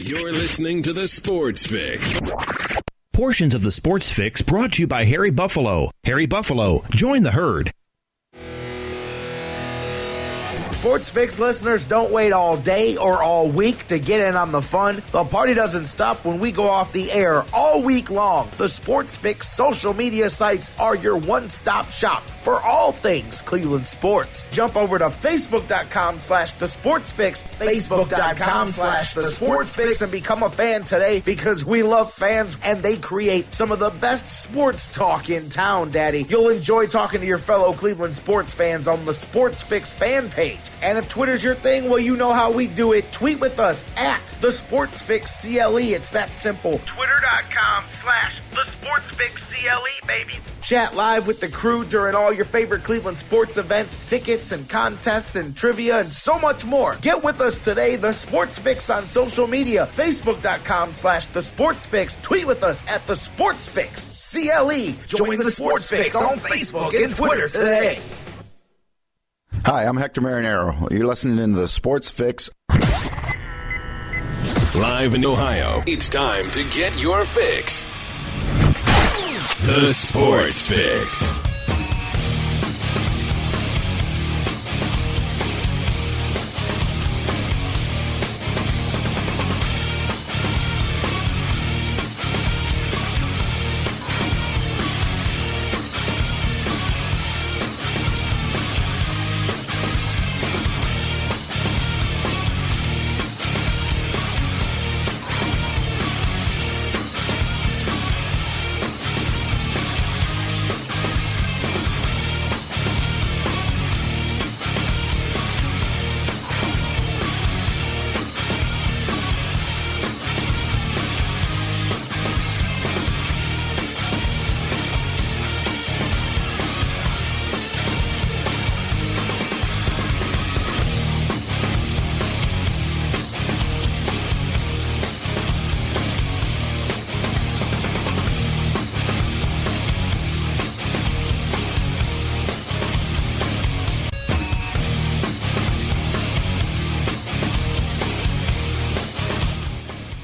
You're listening to the Sports Fix. Portions of the Sports Fix brought to you by Harry Buffalo. Harry Buffalo, join the herd. Sports Fix listeners, don't wait all day or all week to get in on the fun. The party doesn't stop when we go off the air all week long. The Sports Fix social media sites are your one-stop shop for all things Cleveland sports. Jump over to Facebook.com/TheSportsFix, Facebook.com/TheSportsFix, and become a fan today because we love fans and they create some of the best sports talk in town, Daddy. You'll enjoy talking to your fellow Cleveland sports fans on the Sports Fix fan page. And if Twitter's your thing, well, you know how we do it. Tweet with us at TheSportsFixCLE. It's that simple. Twitter.com/TheSportsFixCLE, baby. Chat live with the crew during all your favorite Cleveland sports events, tickets and contests and trivia and so much more. Get with us today, The Sports Fix on social media, Facebook.com/TheSportsFix. Tweet with us at TheSportsFixCLE. Join the Sports Fix on Facebook and Twitter today. Hi, I'm Hector Marinero. You're listening to the Sports Fix. Live in Ohio, it's time to get your fix. The Sports Fix.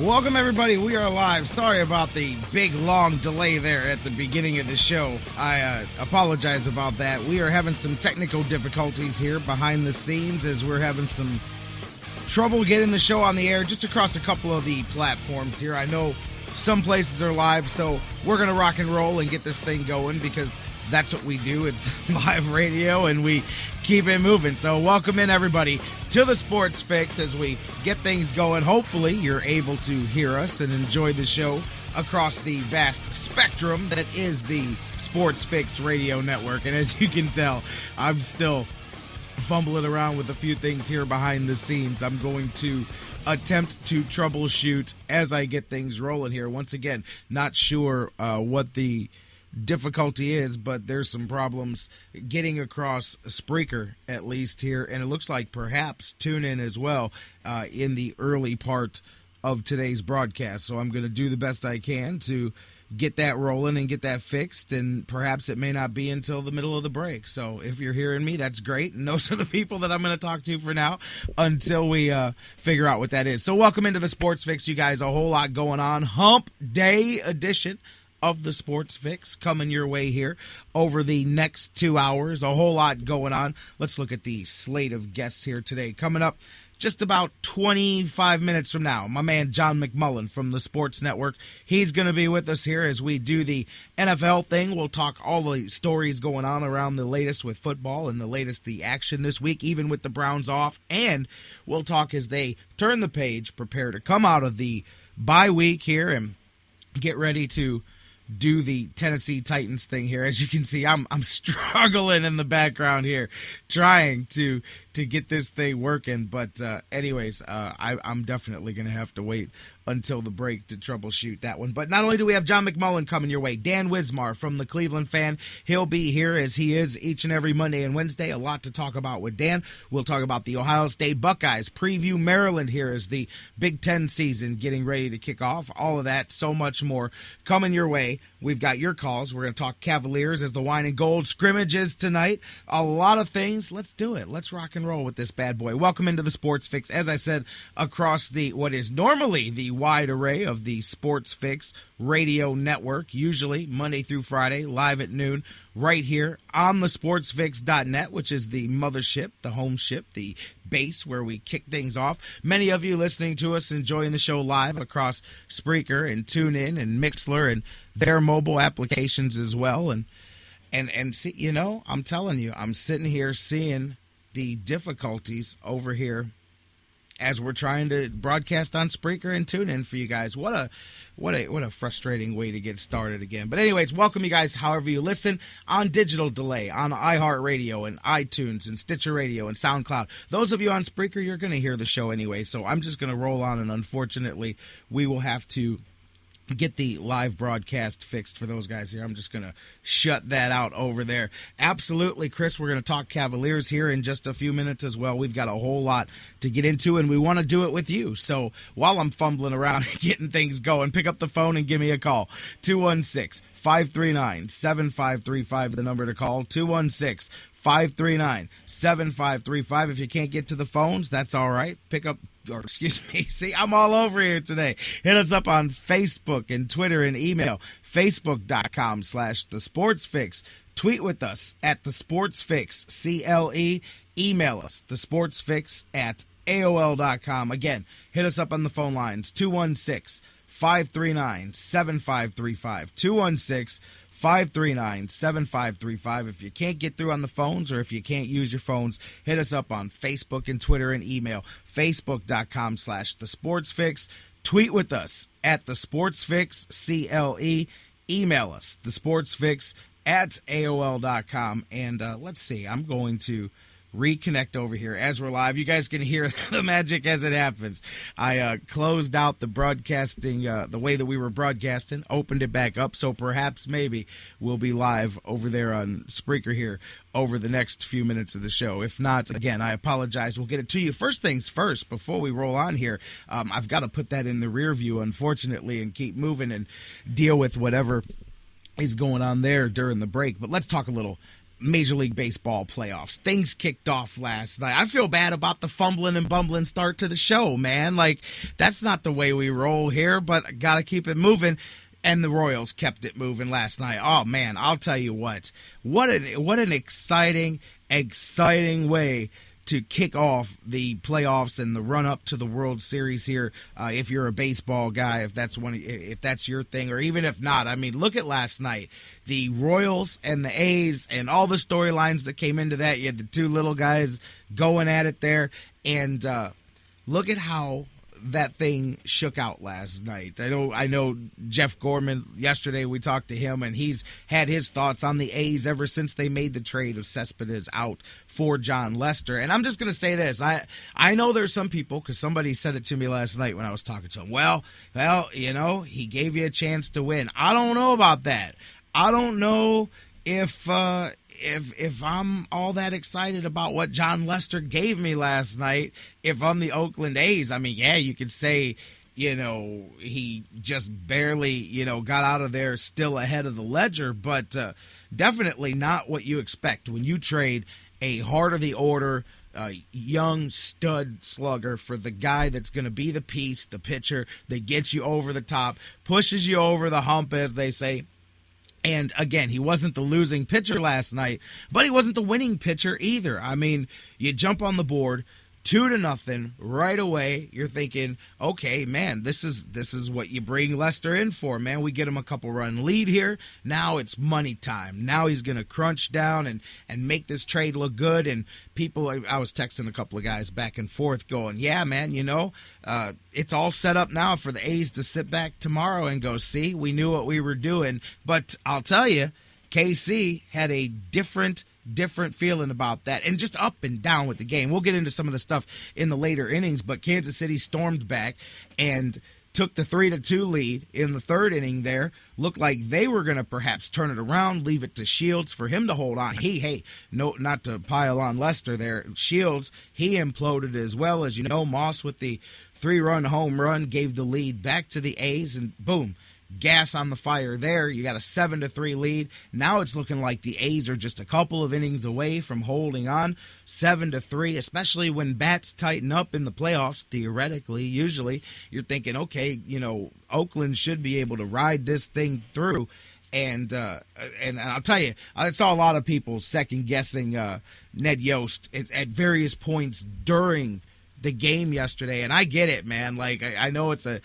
Welcome, everybody. We are live. Sorry about the big, long delay there at the beginning of the show. I apologize about that. We are having some technical difficulties here behind the scenes as we're having some trouble getting the show on the air just across a couple of the platforms here. I know some places are live, so we're going to rock and roll and get this thing going because that's what we do. It's live radio, and we keep it moving. So welcome in, everybody, to the Sports Fix as we get things going. Hopefully, you're able to hear us and enjoy the show across the vast spectrum that is the Sports Fix radio network. And as you can tell, I'm still fumbling around with a few things here behind the scenes. I'm going to attempt to troubleshoot as I get things rolling here. Once again, not sure what the difficulty is, but there's some problems getting across Spreaker, at least here, and it looks like perhaps TuneIn as well in the early part of today's broadcast. So I'm going to do the best I can to get that rolling and get that fixed, and perhaps it may not be until the middle of the break. So if you're hearing me, that's great, and those are the people that I'm going to talk to for now until we figure out what that is. So welcome into the Sports Fix, you guys. A whole lot going on. Hump Day edition of the Sports Fix coming your way here over the next 2 hours. A whole lot going on. Let's look at the slate of guests here today. Coming up just about 25 minutes from now, my man John McMullen from the Sports Network. He's going to be with us here as we do the NFL thing. We'll talk all the stories going on around the latest with football and the latest the action this week, even with the Browns off. And we'll talk as they turn the page, prepare to come out of the bye week here and get ready to do the Tennessee Titans thing here. As you can see, I'm struggling in the background here, trying to get this thing working. But anyways, I'm definitely going to have to wait until the break to troubleshoot that one. But not only do we have John McMullen coming your way, Dan Wismar from the Cleveland Fan. He'll be here as he is each and every Monday and Wednesday. A lot to talk about with Dan. We'll talk about the Ohio State Buckeyes, preview Maryland here as the Big Ten season getting ready to kick off. All of that, so much more coming your way. We've got your calls. We're going to talk Cavaliers as the wine and gold scrimmages tonight. A lot of things. Let's do it. Let's rock and roll. roll with this bad boy. Welcome into the Sports Fix. As I said, across what is normally the wide array of the Sports Fix radio network, usually Monday through Friday, live at noon, right here on the sportsfix.net, which is the mothership, the home ship, the base where we kick things off. Many of you listening to us enjoying the show live across Spreaker and TuneIn and Mixlr and their mobile applications as well. And see, you know, I'm telling you, I'm sitting here seeing the difficulties over here as we're trying to broadcast on Spreaker and TuneIn for you guys. What a frustrating way to get started again. But anyways, welcome you guys however you listen on digital delay, on iHeartRadio and iTunes and Stitcher Radio and SoundCloud. Those of you on Spreaker, you're going to hear the show anyway, so I'm just going to roll on, and unfortunately, we will have to get the live broadcast fixed for those guys here. I'm just going to shut that out over there. Absolutely, Chris, we're going to talk Cavaliers here in just a few minutes as well. We've got a whole lot to get into, and we want to do it with you. So while I'm fumbling around and getting things going, pick up the phone and give me a call. 216-539-7535, the number to call. 216-539-7535. If you can't get to the phones, that's all right. See, I'm all over here today. Hit us up on Facebook and Twitter and email, facebook.com/thesportsfix. Tweet with us at thesportsfix, CLE. Email us, thesportsfix@AOL.com. Again, hit us up on the phone lines, 216-539-7535. 216-539-7535. If you can't get through on the phones, or if you can't use your phones, hit us up on Facebook and Twitter and email, facebook.com/thesportsfix. Tweet with us at thesportsfix, CLE. Email us, thesportsfix@AOL.com. And let's see, I'm going to reconnect over here as we're live. You guys can hear the magic as it happens. I closed out the broadcasting the way that we were broadcasting, opened it back up, so perhaps maybe we'll be live over there on Spreaker here over the next few minutes of the show. If not, again, I apologize. We'll get it to you. First things first, before we roll on here, I've got to put that in the rear view, unfortunately, and keep moving and deal with whatever is going on there during the break. But let's talk a little Major League Baseball playoffs. Things kicked off last night. I feel bad about the fumbling and bumbling start to the show, man. Like, that's not the way we roll here, but got to keep it moving. And the Royals kept it moving last night. Oh, man, I'll tell you what an exciting way to kick off the playoffs and the run up to the World Series here. If you're a baseball guy, if that's your thing, or even if not, I mean, look at last night. The Royals and the A's and all the storylines that came into that. You had the two little guys going at it there, and look at how that thing shook out last night. I know Jeff Gorman, yesterday we talked to him, and he's had his thoughts on the A's ever since they made the trade of Cespedes out for John Lester. And I'm just going to say this. I know there's some people, because somebody said it to me last night when I was talking to him. Well, you know, he gave you a chance to win. I don't know about that. I don't know if I'm all that excited about what John Lester gave me last night, if I'm the Oakland A's. I mean, yeah, you could say, you know, he just barely, you know, got out of there still ahead of the ledger, but definitely not what you expect when you trade a heart of the order, young stud slugger for the guy that's going to be the piece, the pitcher that gets you over the top, pushes you over the hump, as they say. And again, he wasn't the losing pitcher last night, but he wasn't the winning pitcher either. I mean, you jump on the board 2-0 right away. You're thinking, okay, man, this is what you bring Lester in for, man. We get him a couple run lead here. Now it's money time. Now he's going to crunch down and make this trade look good. And people, I was texting a couple of guys back and forth going, yeah, man, you know, it's all set up now for the A's to sit back tomorrow and go, see, we knew what we were doing. But I'll tell you, KC had a different feeling about that, and just up and down with the game. We'll get into some of the stuff in the later innings, but Kansas City stormed back and took the 3-2 lead in the third inning there. Looked like they were going to perhaps turn it around, leave it to Shields for him to hold on. No, not to pile on Lester there. Shields, he imploded as well. As you know, Moss with the 3-run home run gave the lead back to the A's, and boom, gas on the fire there. You got a 7-3 lead. Now it's looking like the A's are just a couple of innings away from holding on 7-3, especially when bats tighten up in the playoffs. Theoretically, usually you're thinking, okay, Oakland should be able to ride this thing through. And I'll tell you, I saw a lot of people second guessing Ned Yost at various points during the game yesterday, and I get it, man. Like, I know it's a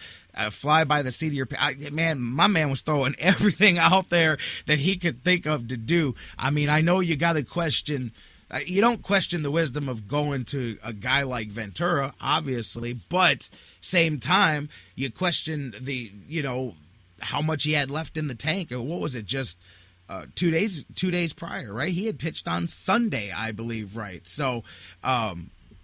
fly by the seat of your pants. Man, my man was throwing everything out there that he could think of to do. I mean, I know you got to question. You don't question the wisdom of going to a guy like Ventura, obviously, but same time you question the how much he had left in the tank. What was it? Just 2 days prior, right? He had pitched on Sunday, I believe, right? So.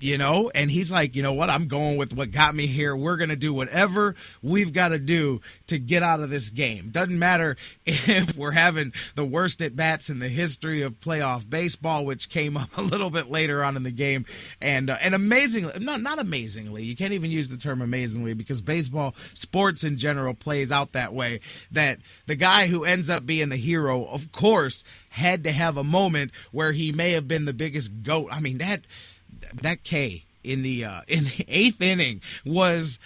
And he's like, you know what? I'm going with what got me here. We're going to do whatever we've got to do to get out of this game. Doesn't matter if we're having the worst at-bats in the history of playoff baseball, which came up a little bit later on in the game. And amazingly, not amazingly, you can't even use the term amazingly because baseball, sports in general, plays out that way, that the guy who ends up being the hero, of course, had to have a moment where he may have been the biggest GOAT. I mean, that K in the 8th inning was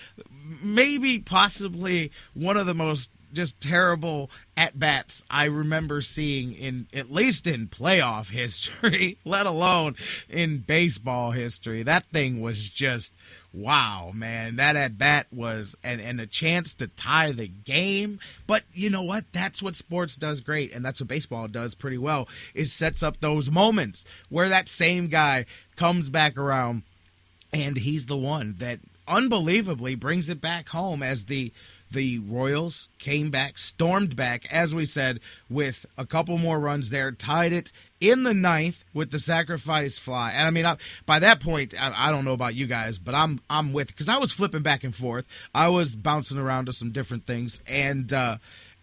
maybe possibly one of the most just terrible at-bats I remember seeing in at least in playoff history, let alone in baseball history. That thing was just wow, man. That at-bat was and a chance to tie the game. But you know what? That's what sports does great, and that's what baseball does pretty well, is sets up those moments where that same guy comes back around, and he's the one that unbelievably brings it back home as the Royals came back, stormed back, as we said, with a couple more runs there, tied it in the 9th with the sacrifice fly. And I mean, by that point, I don't know about you guys, but I'm with, because I was flipping back and forth. I was bouncing around to some different things, and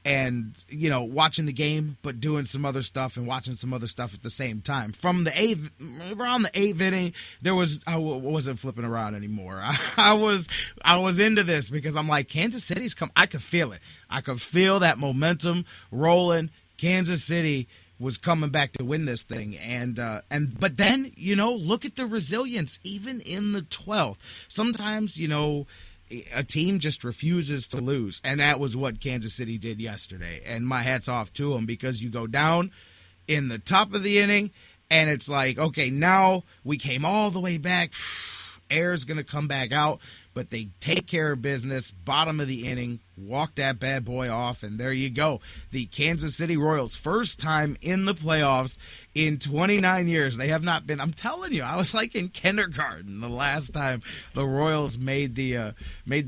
watching the game, but doing some other stuff and watching some other stuff at the same time. From around the 8th inning, I wasn't flipping around anymore. I was into this because I'm like, Kansas City's come. I could feel it. I could feel that momentum rolling. Kansas City was coming back to win this thing, but then look at the resilience even in the 12th. Sometimes a team just refuses to lose, and that was what Kansas City did yesterday. And my hat's off to them, because you go down in the top of the inning, and it's like, okay, now we came all the way back. Air's going to come back out, but they take care of business. Bottom of the inning, walk that bad boy off, and there you go. The Kansas City Royals, first time in the playoffs in 29 years. They have not been. I'm telling you, I was like in kindergarten the last time the Royals made the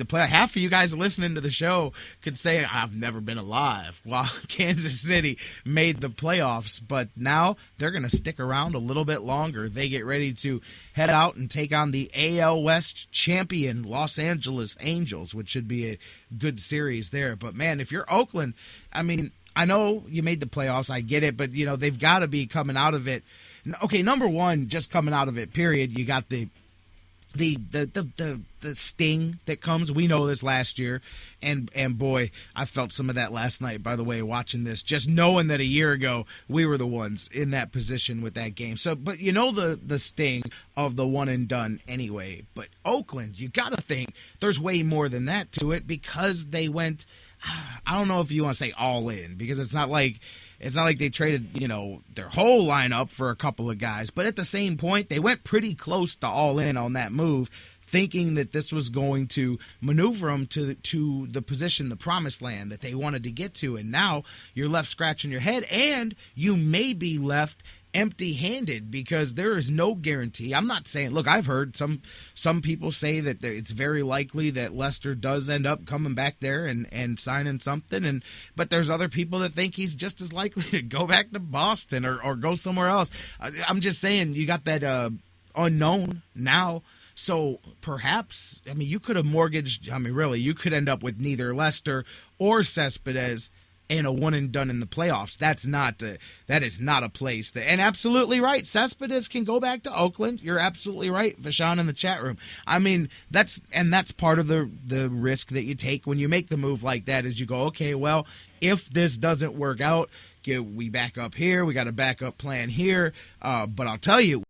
play. Half of you guys listening to the show could say I've never been alive while Kansas City made the playoffs, but now they're going to stick around a little bit longer. They get ready to head out and take on the AL West champion Los Angeles Angels, which should be a good series there. But man, if you're Oakland, I mean, I know you made the playoffs, I get it, but they've got to be coming out of it. Okay, number one, just coming out of it, period. You got the sting that comes. We know this last year, and boy, I felt some of that last night, by the way, watching this, just knowing that a year ago we were the ones in that position with that game. So, but the sting of the one and done anyway. But Oakland, you got to think there's way more than that to it, because they went, I don't know if you want to say all in, because it's not like they traded, their whole lineup for a couple of guys. But at the same point, they went pretty close to all in on that move, thinking that this was going to maneuver them to the position, the promised land that they wanted to get to. And now you're left scratching your head, and you may be left empty-handed, because there is no guarantee. I'm not saying, look, I've heard some people say that it's very likely that Lester does end up coming back there and signing something, but there's other people that think he's just as likely to go back to Boston or go somewhere else. I'm just saying, you got that unknown now. So perhaps, I mean, you could have mortgaged, really, you could end up with neither Lester or Cespedes and a one and done in the playoffs. That is not a place that, and absolutely right. Cespedes can go back to Oakland. You're absolutely right, Vashon in the chat room. I mean, that's part of the risk that you take when you make the move like that is you go, okay, well, if this doesn't work out, we back up here. We got a backup plan here. But I'll tell you,